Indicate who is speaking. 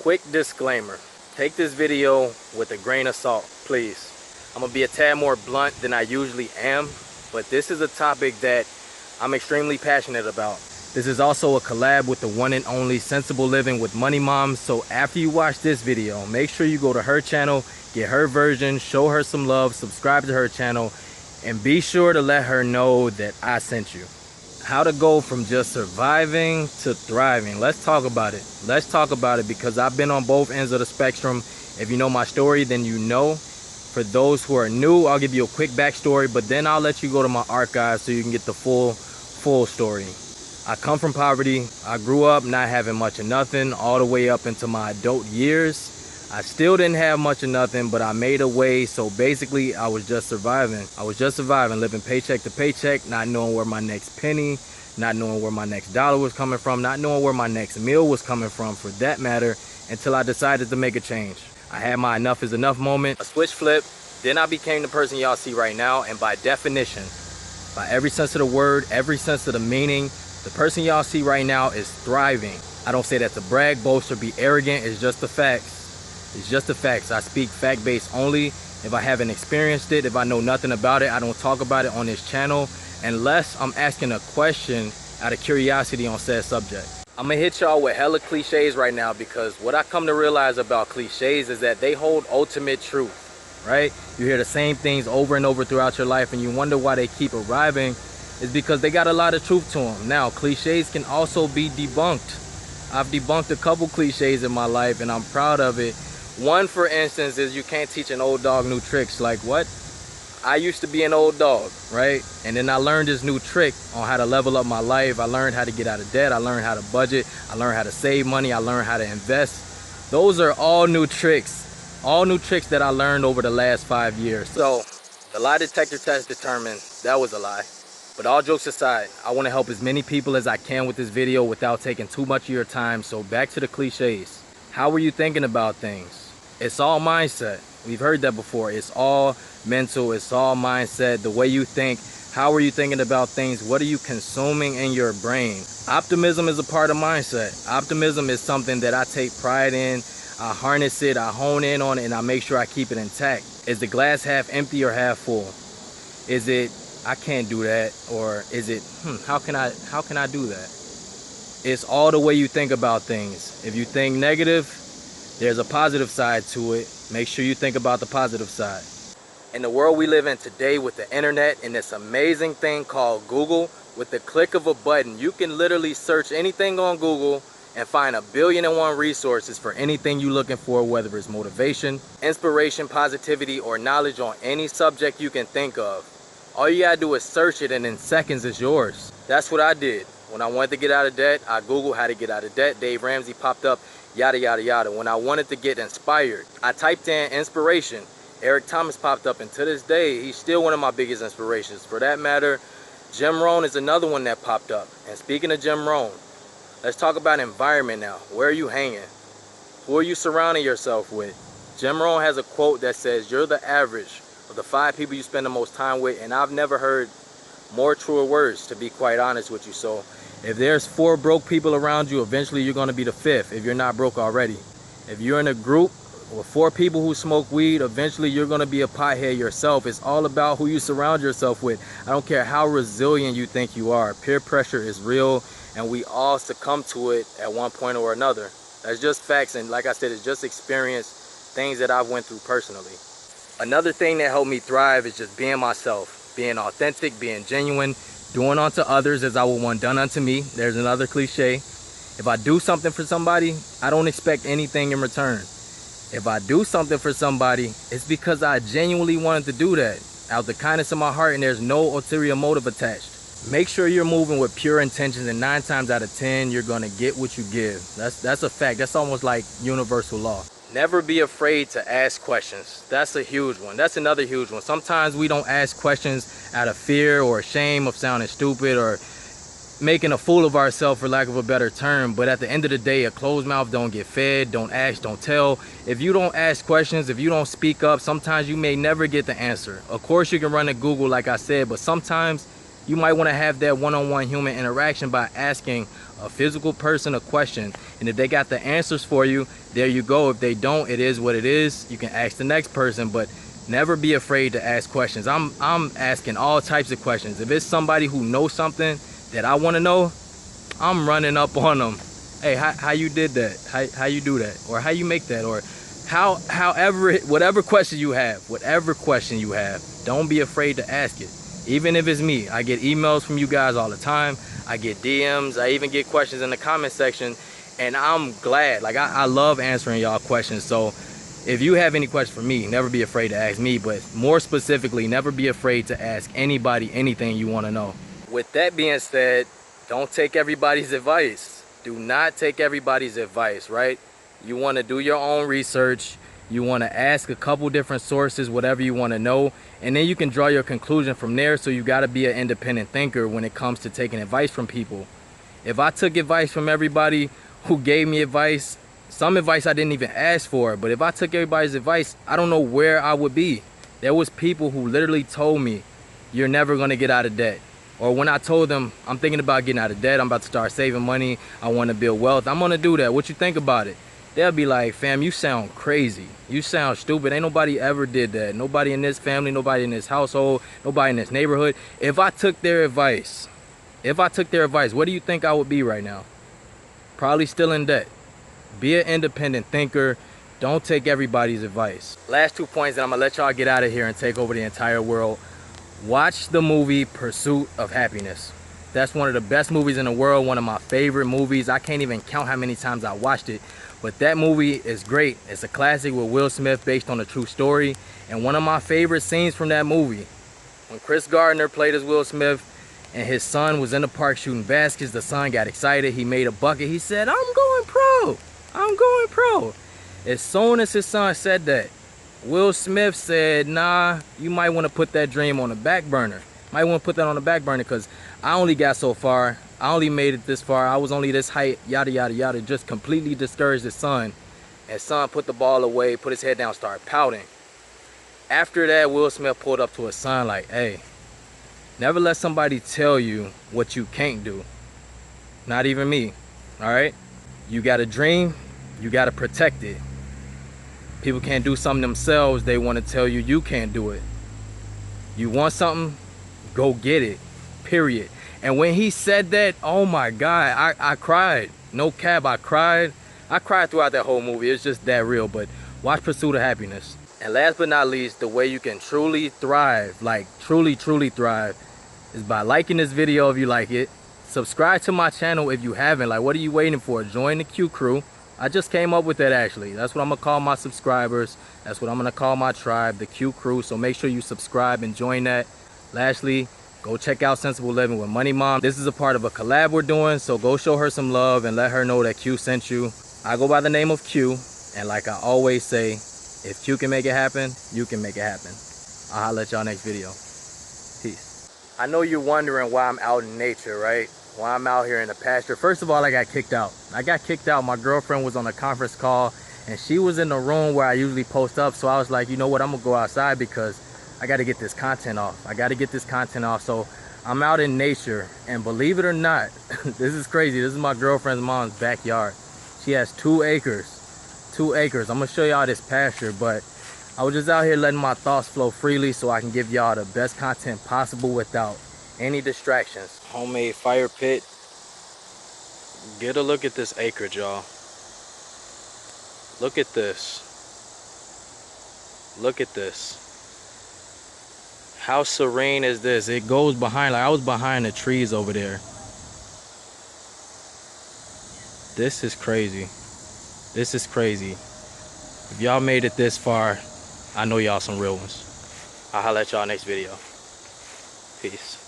Speaker 1: Quick disclaimer, take this video with a grain of salt, please. I'm gonna be a tad more blunt than I usually am, but this is a topic that I'm extremely passionate about. This is also a collab with the one and only Sensible Living with Money Mom. So after you watch this video, make sure you go to her channel, get her version, show her some love, subscribe to her channel, and be sure to let her know that I sent you. How to go from just surviving to thriving. Let's talk about it. Let's talk about it because I've been on both ends of the spectrum. If you know my story, then you know. For those who are new, I'll give you a quick backstory, but then I'll let you go to my archives so you can get the full story. I come from poverty. I grew up not having much of nothing all the way up into my adult years. I still didn't have much of nothing, but I made a way. So basically, I was just surviving. Living paycheck to paycheck, not knowing where my next penny, not knowing where my next dollar was coming from, not knowing where my next meal was coming from, for that matter, until I decided to make a change. I had my enough is enough moment, a switch flip, then I became the person y'all see right now, and by definition, by every sense of the word, every sense of the meaning, the person y'all see right now is thriving. I don't say that to brag, boast, or be arrogant. It's just the facts. It's just the facts. I speak fact-based only. If I haven't experienced it, if I know nothing about it, I don't talk about it on this channel unless I'm asking a question out of curiosity on said subject. I'm gonna hit y'all with hella cliches right now because what I come to realize about cliches is that they hold ultimate truth, right? You hear the same things over and over throughout your life and you wonder why they keep arriving. Is because they got a lot of truth to them. Now, cliches can also be debunked. I've debunked a couple cliches in my life and I'm proud of it. One, for instance, is you can't teach an old dog new tricks. Like what? I used to be an old dog, right? And then I learned this new trick on how to level up my life. I learned how to get out of debt. I learned how to budget. I learned how to save money. I learned how to invest. Those are all new tricks. All new tricks that I learned over the last 5 years. So the lie detector test determined that was a lie. But all jokes aside, I want to help as many people as I can with this video without taking too much of your time. So back to the cliches. How were you thinking about things? It's all mindset. We've heard that before. It's all mental. It's all mindset. The way you think. How are you thinking about things? What are you consuming in your brain? Optimism is a part of mindset. Optimism is something that I take pride in. I harness it. I hone in on it, and I make sure I keep it intact. Is the glass half empty or half full? Is it I can't do that, or is it how can I do that? It's all the way you think about things. If you think negative, there's a positive side to it. Make sure you think about the positive side. In the world we live in today with the internet and this amazing thing called Google, with the click of a button, you can literally search anything on Google and find 1,000,000,001 resources for anything you're looking for, whether it's motivation, inspiration, positivity, or knowledge on any subject you can think of. All you gotta do is search it and in seconds it's yours. That's what I did. When I wanted to get out of debt, I Googled how to get out of debt. Dave Ramsey popped up, yada, yada, yada. When I wanted to get inspired, I typed in inspiration. Eric Thomas popped up, and to this day, he's still one of my biggest inspirations. For that matter, Jim Rohn is another one that popped up. And speaking of Jim Rohn, let's talk about environment now. Where are you hanging? Who are you surrounding yourself with? Jim Rohn has a quote that says, you're the average of the 5 people you spend the most time with, and I've never heard more truer words, to be quite honest with you. So if there's 4 broke people around you, eventually you're going to be the 5th if you're not broke already. If you're in a group with 4 people who smoke weed, eventually you're going to be a pothead yourself. It's all about who you surround yourself with. I don't care how resilient you think you are. Peer pressure is real, and we all succumb to it at one point or another. That's just facts, and like I said, it's just experience, things that I've went through personally. Another thing that helped me thrive is just being myself, being authentic, being genuine, doing unto others as I would want done unto me. There's another cliche. If I do something for somebody, I don't expect anything in return. If I do something for somebody, it's because I genuinely wanted to do that out the kindness of my heart, and there's no ulterior motive attached. Make sure you're moving with pure intentions, and 9 times out of 10, you're gonna get what you give. That's a fact. That's almost like universal law. Never be afraid to ask questions. That's a huge one. That's another huge one. Sometimes we don't ask questions out of fear or shame of sounding stupid or making a fool of ourselves, for lack of a better term. But at the end of the day, a closed mouth don't get fed. Don't ask, don't tell. If you don't ask questions, if you don't speak up, sometimes you may never get the answer. Of course, you can run to Google, like I said, but sometimes You might want to have that one-on-one human interaction by asking a physical person a question, and if they got the answers for you, there you go. If they don't, it is what it is. You can ask the next person, but never be afraid to ask questions. I'm asking all types of questions. If it's somebody who knows something that I want to know, I'm running up on them. Hey, how you did that? How you do that? Or how you make that? Or however, whatever question you have, don't be afraid to ask it. Even if it's me, I get emails from you guys all the time. I get DMs. I even get questions in the comment section, and I'm glad. Like, I love answering y'all questions. So if you have any questions for me, never be afraid to ask me, but more specifically, never be afraid to ask anybody anything you want to know. With that being said, don't take everybody's advice. Do not take everybody's advice, right? You want to do your own research. You want to ask a couple different sources, whatever you want to know, and then you can draw your conclusion from there. So you got to be an independent thinker when it comes to taking advice from people. If I took advice from everybody who gave me advice, some advice I didn't even ask for, but if I took everybody's advice, I don't know where I would be. There was people who literally told me, you're never going to get out of debt. Or when I told them, I'm thinking about getting out of debt, I'm about to start saving money, I want to build wealth, I'm going to do that. What you think about it? They'll be like, fam, you sound crazy. You sound stupid. Ain't nobody ever did that. Nobody in this family, nobody in this household, nobody in this neighborhood. If I took their advice, what do you think I would be right now? Probably still in debt. Be an independent thinker. Don't take everybody's advice. Last 2 points, and I'm going to let y'all get out of here and take over the entire world. Watch the movie Pursuit of Happiness. That's one of the best movies in the world, one of my favorite movies. I can't even count how many times I watched it, but that movie is great. It's a classic with Will Smith based on a true story, and one of my favorite scenes from that movie, when Chris Gardner played as Will Smith and his son was in the park shooting baskets, the son got excited, he made a bucket, he said, I'm going pro, I'm going pro. As soon as his son said that, Will Smith said, nah, you might want to put that dream on the back burner. Might want to put that on the back burner because I only got so far. I only made it this far. I was only this height, yada, yada, yada. Just completely discouraged his son. And son put the ball away, put his head down, started pouting. After that, Will Smith pulled up to his son like, hey, never let somebody tell you what you can't do. Not even me, all right? You got a dream, you got to protect it. People can't do something themselves. They want to tell you you can't do it. You want something? Go get it. Period. And when he said that, oh my God, I cried. No cap, I cried. I cried throughout that whole movie. It's just that real. But watch Pursuit of Happiness. And last but not least, the way you can truly thrive, like truly thrive, is by liking this video if you like it. Subscribe to my channel if you haven't. Like, what are you waiting for? Join the Q crew. I just came up with that actually. That's what I'm gonna call my subscribers. That's what I'm gonna call my tribe, the Q crew. So make sure you subscribe and join that. Lastly, go check out Sensible Living with Money Mom. This is a part of a collab we're doing, so go show her some love and let her know that Q sent you. I go by the name of Q, and like I always say, if Q can make it happen, you can make it happen. I'll holler at y'all next video. Peace. I know you're wondering why I'm out in nature, right? Why I'm out here in the pasture. First of all, I got kicked out. My girlfriend was on a conference call, and she was in the room where I usually post up, so I was like, you know what, I'm gonna go outside because I got to get this content off. So I'm out in nature, and believe it or not, this is crazy. This is my girlfriend's mom's backyard. She has 2 acres. 2 acres. I'm gonna show y'all this pasture, but I was just out here letting my thoughts flow freely so I can give y'all the best content possible without any distractions. Homemade fire pit. Get a look at this acreage, y'all. Look at this. Look at this. How serene is this? It goes behind, like I was behind the trees over there. This is crazy. This is crazy. If y'all made it this far, I know y'all some real ones. I'll holler at y'all next video. Peace.